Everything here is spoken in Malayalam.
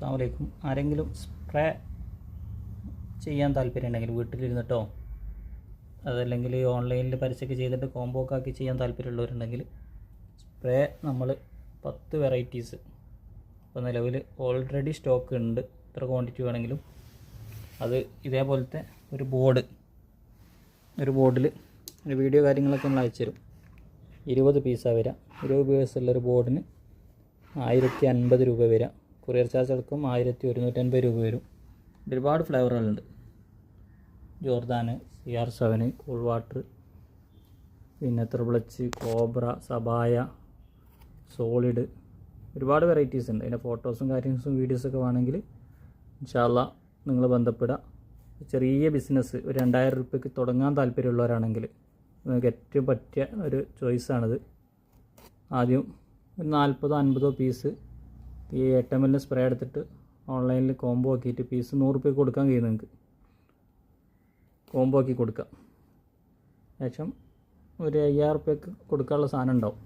അസ്സലാമു അലൈക്കും. ആരെങ്കിലും സ്പ്രേ ചെയ്യാൻ താല്പര്യമുണ്ടെങ്കിൽ വീട്ടിലിരുന്നിട്ടോ അതല്ലെങ്കിൽ ഓൺലൈനിൽ പരസ്യമൊക്കെ ചെയ്തിട്ട് കോംബോ ഒക്കെ ആക്കി ചെയ്യാൻ താല്പര്യമുള്ളവരുണ്ടെങ്കിൽ സ്പ്രേ നമ്മൾ 10 വെറൈറ്റീസ് ഇപ്പോൾ നിലവിൽ ഓൾറെഡി സ്റ്റോക്ക് ഉണ്ട്. എത്ര ക്വാണ്ടിറ്റി വേണമെങ്കിലും അത് ഇതേപോലത്തെ ഒരു ബോർഡിൽ ഒരു വീഡിയോ കാര്യങ്ങളൊക്കെ നമ്മൾ അയച്ചു തരും. 20 പീസാണ് വരിക. 20 പീസുള്ളൊരു ബോർഡിന് 1050 രൂപ വരിക. കൊറിയർ ചാർജ് അടക്കം 1150 രൂപ വരും. ഒരുപാട് ഫ്ലേവറുകളുണ്ട്. ജോർദാന്, CR7, കൂൾ വാട്ടർ, പിന്നെ ത്രിബിളച്ച്, കോബ്ര, സബായ, സോളിഡ്, ഒരുപാട് വെറൈറ്റീസ് ഉണ്ട്. അതിൻ്റെ ഫോട്ടോസും കാര്യങ്ങളും വീഡിയോസൊക്കെ വേണമെങ്കിൽ ഇൻഷാ അല്ലാഹ് നിങ്ങൾ ബന്ധപ്പെടുക. ചെറിയ ബിസിനസ് ഒരു 2000 രൂപയ്ക്ക് തുടങ്ങാൻ താല്പര്യമുള്ളവരാണെങ്കിൽ നിങ്ങൾക്ക് ഏറ്റവും പറ്റിയ ഒരു ചോയ്സാണിത്. ആദ്യം ഒരു 40-50 പീസ് ഈ 8ml സ്പ്രേ എടുത്തിട്ട് ഓൺലൈനിൽ കോംബോ ആക്കിയിട്ട് പീസ് 100 രൂപയ്ക്ക് കൊടുക്കാൻ കഴിയും. നിങ്ങൾക്ക് കോംബോ ആക്കി കൊടുക്കാം. ശേഷം ഒരു 5000 രൂപയ്ക്ക് കൊടുക്കാനുള്ള സാധനം ഉണ്ടാവും.